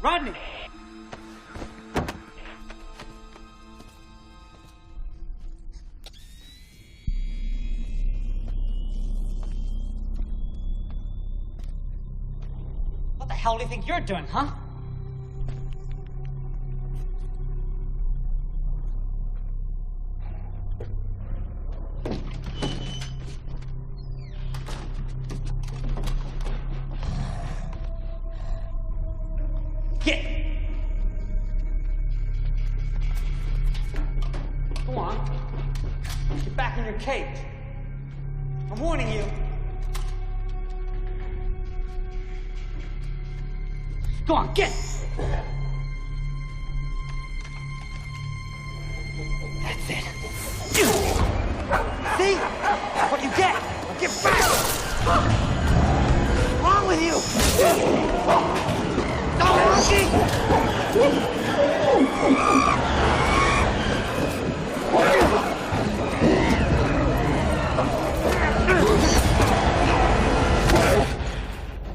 Rodney! What the hell do you think you're doing, huh? Get! Go on. Get back in your cage. I'm warning you. Go on, get! That's it. See? That's what you get. Now get back! What's wrong with you?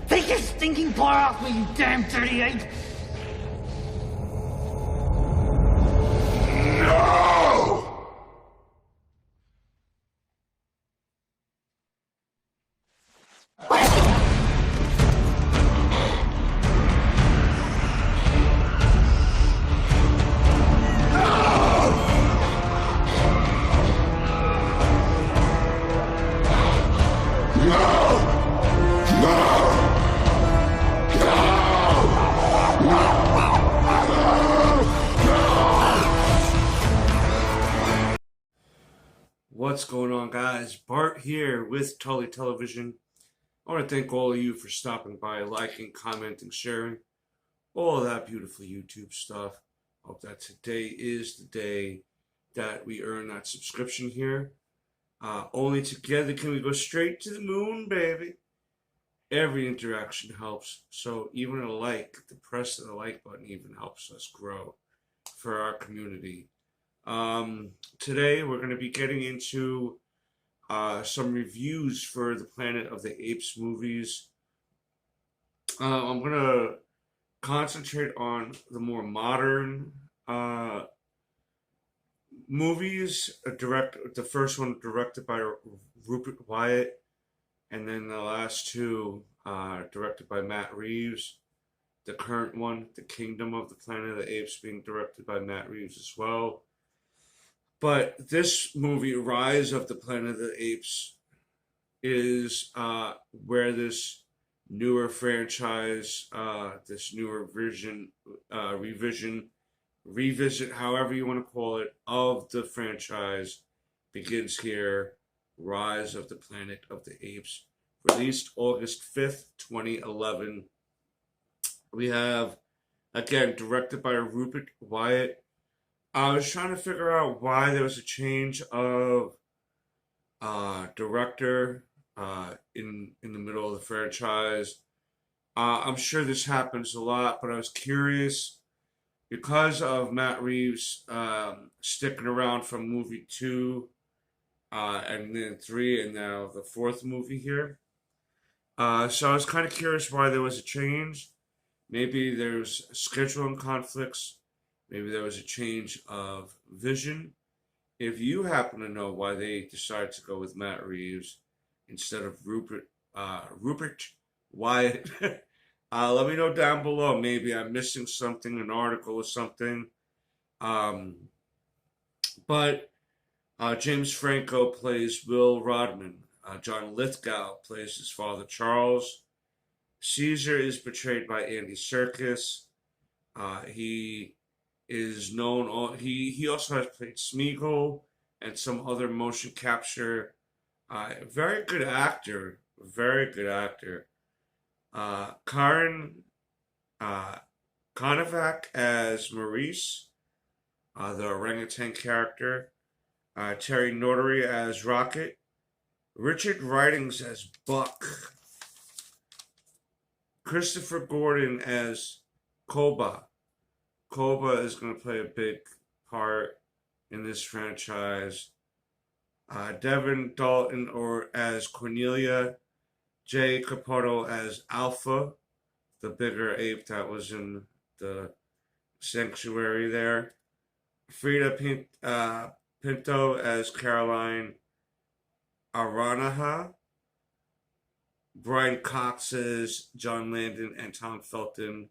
Take your stinking paw off me, you damn dirty ape! What's going on, guys? Bart here with Tully Television. I want to thank all of you for stopping by, liking, commenting, sharing, all of that beautiful YouTube stuff. Hope that today is the day that we earn that subscription here. Only together can we go straight to the moon, baby. Every interaction helps. So even a like, the press of the like button even helps us grow for our community. Today we're going to be getting into some reviews for the Planet of the Apes movies. I'm going to concentrate on the more modern movies. The first one directed by Rupert Wyatt, and then the last two directed by Matt Reeves. The current one, The Kingdom of the Planet of the Apes, being directed by Matt Reeves as well. But this movie, Rise of the Planet of the Apes, is where this newer franchise, this newer revisit, however you want to call it, of the franchise begins here. Rise of the Planet of the Apes, released August 5th, 2011. We have, again, directed by Rupert Wyatt. I was trying to figure out why there was a change of director in the middle of the franchise. I'm sure this happens a lot, but I was curious because of Matt Reeves sticking around from movie 2 and then 3 and now the 4th movie here. So I was kind of curious why there was a change. Maybe there's scheduling conflicts. Maybe there was a change of vision. If you happen to know why they decided to go with Matt Reeves instead of Rupert Wyatt, let me know down below. Maybe I'm missing something, an article or something. But James Franco plays Will Rodman. John Lithgow plays his father, Charles. Caesar is portrayed by Andy Serkis. He is known. He also has played Smeagol and some other motion capture. Very good actor. Very good actor. Karen Konovac as Maurice, the orangutan character. Terry Notary as Rocket. Richard Ridings as Buck. Christopher Gordon as Koba. Koba is going to play a big part in this franchise. Devin Dalton as Cornelia. Jay Caputo as Alpha, the bigger ape that was in the sanctuary there. Pinto as Caroline Aranaha. Brian Cox as John Landon, and Tom Felton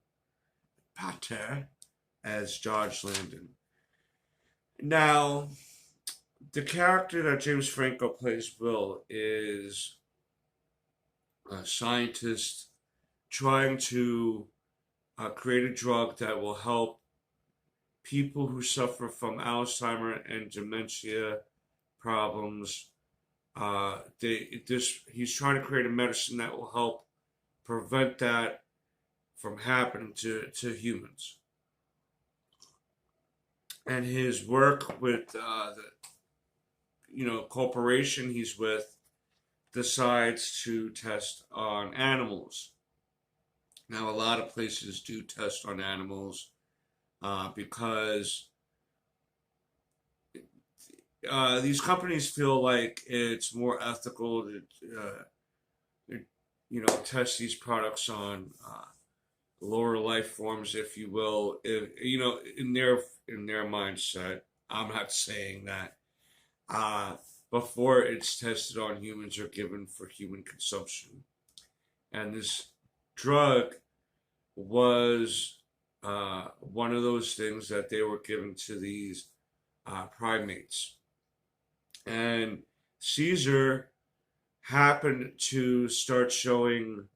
Pater as George Landon. Now, the character that James Franco plays, Will, is a scientist trying to create a drug that will help people who suffer from Alzheimer and dementia problems. He's trying to create a medicine that will help prevent that from happening to humans. And his work with the corporation he's with decides to test on animals. Now, a lot of places do test on animals because these companies feel like it's more ethical to, test these products on lower life forms, if you will. In their mindset. I'm not saying that. Before it's tested on humans or given for human consumption, and this drug was one of those things that they were given to these primates. And Caesar happened to start showing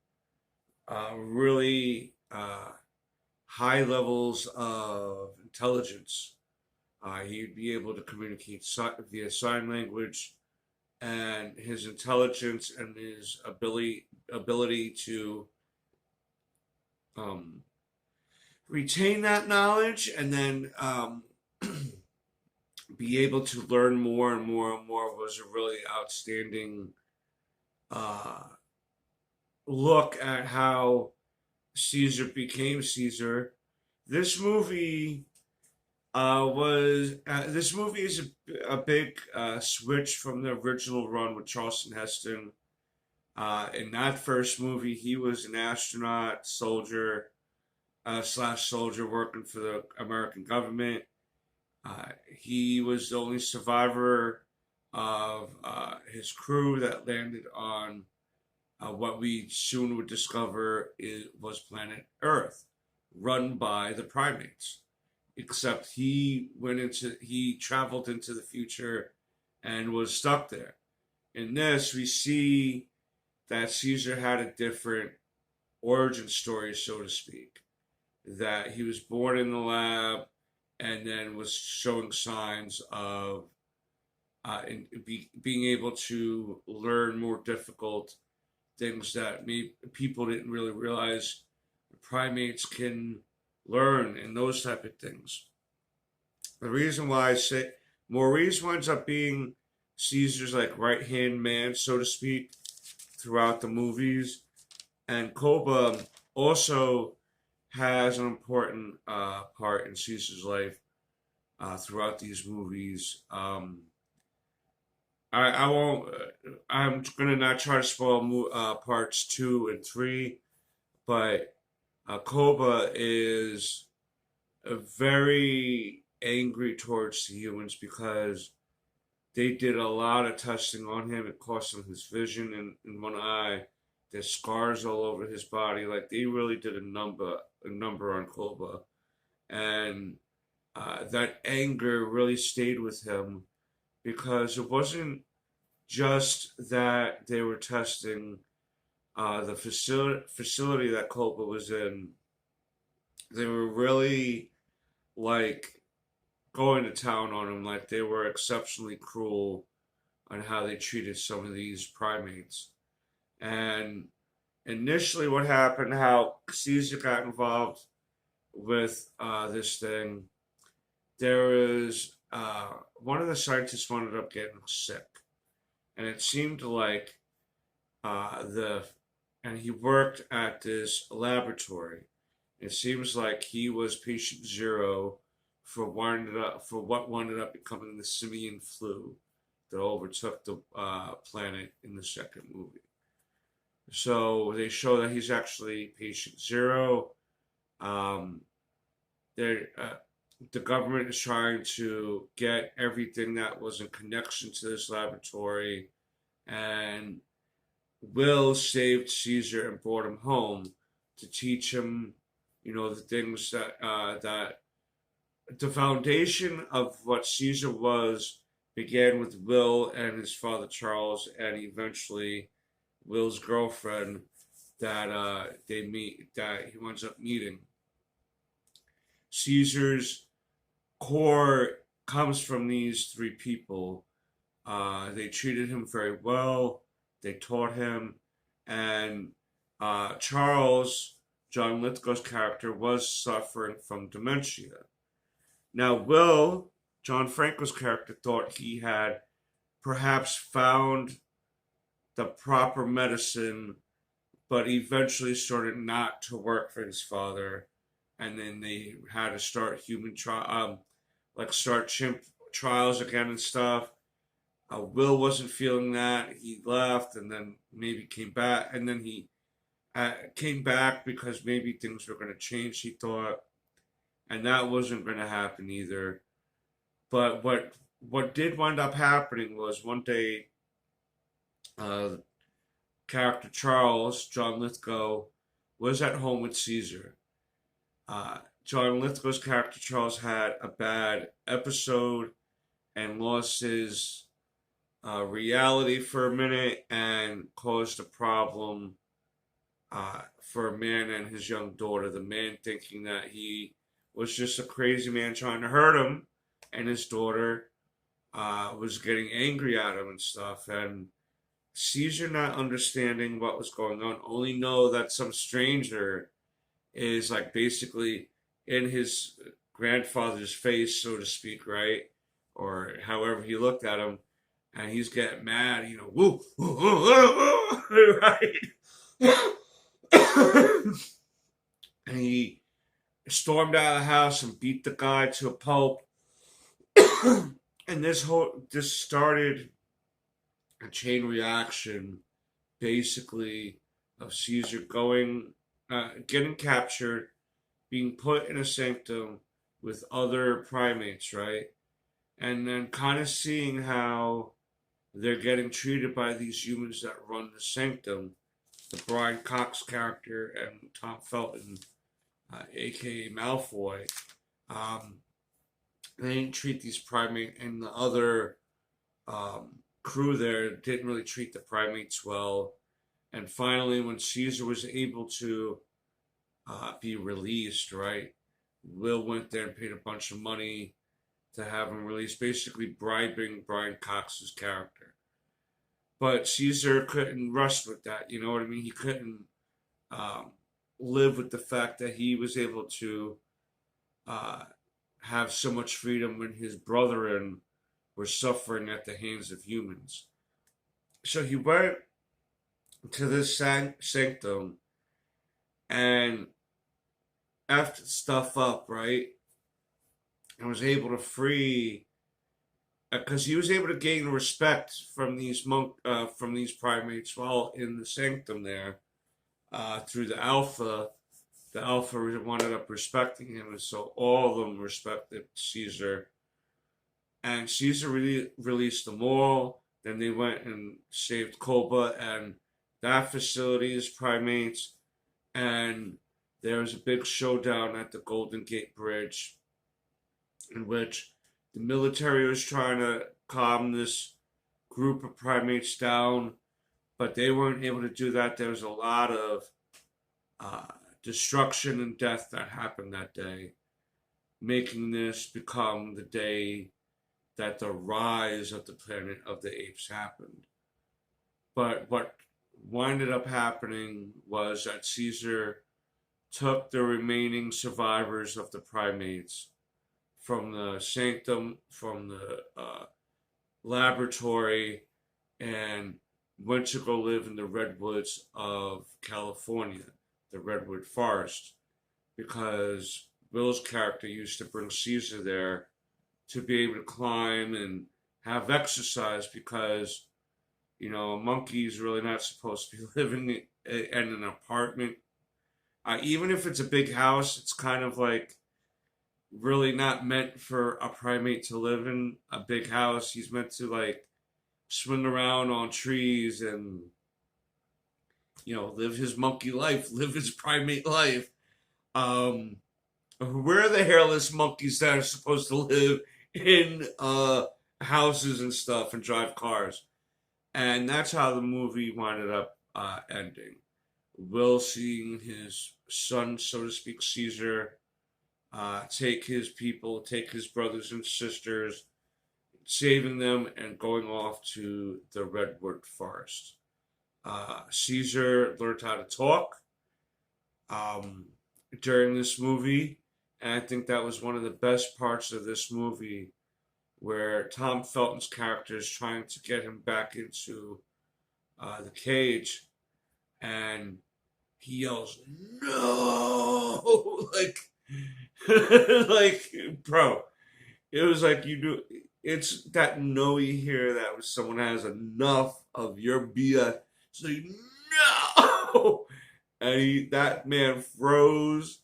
really high levels of intelligence. He'd be able to communicate via sign language, and his intelligence and his ability to retain that knowledge and then be able to learn more and more and more was a really outstanding look at how Caesar became Caesar. This movie this movie is a big switch from the original run with Charlton Heston. In that first movie, he was an astronaut, soldier, slash soldier working for the American government. He was the only survivor of his crew that landed on what we soon would discover was planet Earth, run by the primates. Except he traveled into the future and was stuck there. In this, we see that Caesar had a different origin story, so to speak. That he was born in the lab and then was showing signs of being able to learn more difficult things that people didn't really realize primates can learn and those type of things. The reason why I say Maurice winds up being Caesar's like right-hand man, so to speak, throughout the movies, and Koba also has an important part in Caesar's life throughout these movies. I won't. I'm gonna not try to spoil parts 2 and 3, but Koba is very angry towards the humans because they did a lot of testing on him. It cost him his vision in one eye. There's scars all over his body. Like they really did a number on Koba, and that anger really stayed with him because it wasn't just that they were testing the facility that Koba was in. They were really like going to town on him, like they were exceptionally cruel on how they treated some of these primates. And initially, what happened, how Caesar got involved with this thing, there was one of the scientists ended up getting sick, and it seemed like and he worked at this laboratory. It seems like he was patient zero for what wound up becoming the simian flu that overtook the planet in the second movie. So they show that he's actually patient zero. the government is trying to get everything that was in connection to this laboratory, and Will saved Caesar and brought him home to teach him, the things that the foundation of what Caesar was began with Will and his father Charles, and eventually Will's girlfriend that he winds up meeting. Caesar's core comes from these three people. They treated him very well. They taught him, and Charles, John Lithgow's character, was suffering from dementia. Now, Will, John Franco's character, thought he had perhaps found the proper medicine, but eventually started not to work for his father, and then they had to start start chimp trials again and stuff. Will wasn't feeling that. He left, and then maybe came back, and then he came back because maybe things were going to change, he thought, and that wasn't going to happen either. But what did wind up happening was one day, character Charles, John Lithgow, was at home with Caesar. John Lithgow's character Charles had a bad episode and lost his reality for a minute and caused a problem for a man and his young daughter. The man thinking that he was just a crazy man trying to hurt him, and his daughter was getting angry at him and stuff. And Caesar, not understanding what was going on, only know that some stranger is like basically in his grandfather's face, so to speak, right? Or however he looked at him, and he's getting mad, woo, woo, woo, woo, woo, right? And he stormed out of the house and beat the guy to a pulp. And this started a chain reaction, basically, of Caesar getting captured, being put in a sanctum with other primates, right? And then kind of seeing how they're getting treated by these humans that run the sanctum. The Brian Cox character and Tom Felton, aka Malfoy, they didn't treat these primates, and the other crew there didn't really treat the primates well. And finally, when Caesar was able to be released, right, Will went there and paid a bunch of money to have him released, basically bribing Brian Cox's character. But Caesar couldn't rest with that, you know what I mean? He couldn't live with the fact that he was able to have so much freedom when his brethren were suffering at the hands of humans. So he went to this sanctum and effed stuff up, right? And was able to free, because he was able to gain respect from these primates while in the sanctum there, through the Alpha. The Alpha wound up respecting him, and so all of them respected Caesar. And Caesar released them all. Then they went and saved Koba and that facility's primates. And there was a big showdown at the Golden Gate Bridge, in which the military was trying to calm this group of primates down, but they weren't able to do that. There was a lot of destruction and death that happened that day, making this become the day that the rise of the Planet of the Apes happened. But what winded up happening was that Caesar took the remaining survivors of the primates from the sanctum, from the laboratory, and went to go live in the redwoods of California, the redwood forest, because Will's character used to bring Caesar there to be able to climb and have exercise, because a monkey is really not supposed to be living in an apartment. Even if it's a big house, it's kind of like really not meant for a primate to live in a big house. He's meant to like swing around on trees and live his monkey life, live his primate life. Um, we're the hairless monkeys that are supposed to live in houses and stuff and drive cars, and that's how the movie winded up ending. Will seeing his son, so to speak, Caesar, take his people, take his brothers and sisters, saving them and going off to the redwood forest. Caesar learned how to talk um, during this movie, and I think that was one of the best parts of this movie, where Tom Felton's character is trying to get him back into the cage, and he yells no like like bro, it was like you do. It's that no you hear that when someone has enough of your BS. It's like no, and that man froze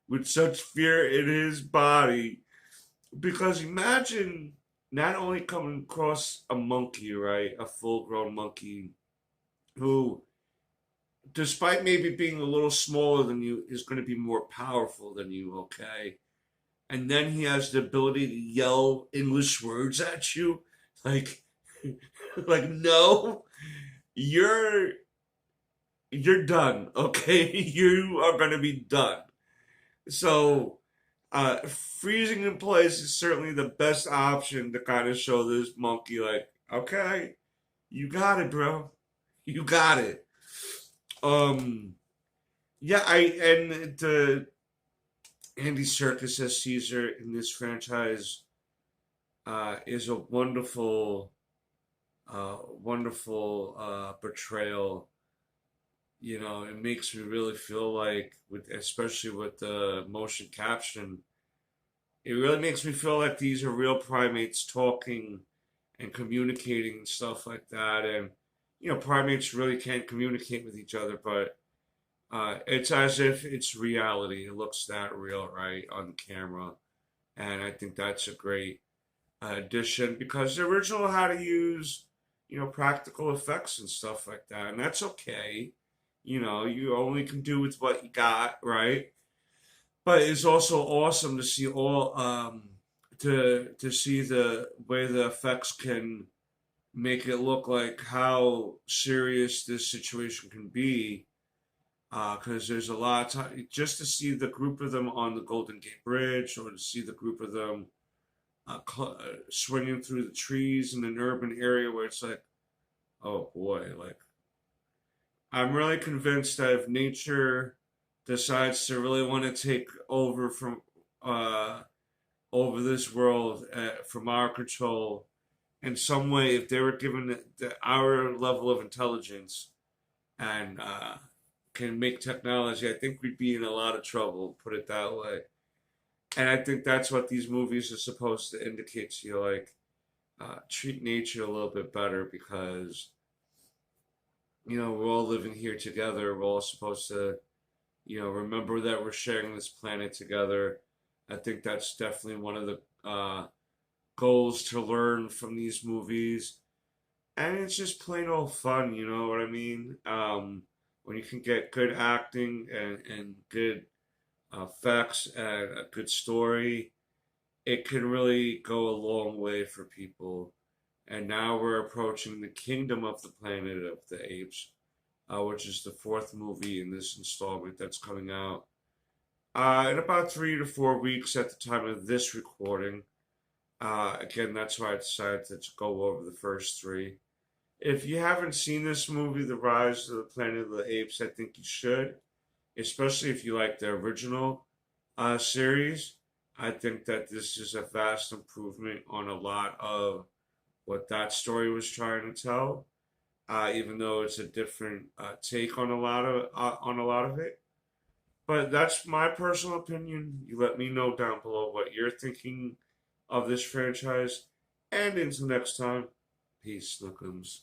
with such fear in his body, because imagine not only coming across a monkey, right, a full-grown monkey who, despite maybe being a little smaller than you, is going to be more powerful than you, okay? And then he has the ability to yell English words at you, like, like no, you're done, okay? You are going to be done. So, freezing in place is certainly the best option to kind of show this monkey, like, okay, you got it, bro, you got it. Um, yeah, and the Andy Serkis as Caesar in this franchise is a wonderful, portrayal. It makes me really feel like, especially with the motion caption, it really makes me feel like these are real primates talking and communicating and stuff like that. And primates really can't communicate with each other, but it's as if it's reality. It looks that real, right, on camera. And I think that's a great addition, because the original had to use, practical effects and stuff like that. And that's okay. You only can do with what you got, right? But it's also awesome to see to see the way the effects can make it look like how serious this situation can be, because there's a lot of time just to see the group of them on the Golden Gate Bridge, or to see the group of them swinging through the trees in an urban area where it's like, oh boy, like, I'm really convinced that if nature decides to really want to take over from over this world from our control in some way, if they were given our level of intelligence and can make technology, I think we'd be in a lot of trouble, put it that way. And I think that's what these movies are supposed to indicate to you, like, treat nature a little bit better, because, we're all living here together. We're all supposed to, remember that we're sharing this planet together. I think that's definitely one of the goals to learn from these movies. And it's just plain old fun, you know what I mean? When you can get good acting and good effects and a good story, it can really go a long way for people. And now we're approaching the Kingdom of the Planet of the Apes, which is the fourth movie in this installment that's coming out in about 3 to 4 weeks at the time of this recording. Again, that's why I decided to go over the first three. If you haven't seen this movie, The Rise of the Planet of the Apes, I think you should, especially if you like the original series. I think that this is a vast improvement on a lot of what that story was trying to tell, even though it's a different take on a lot of it. But that's my personal opinion. You let me know down below what you're thinking of this franchise. And until next time, peace, Snookums.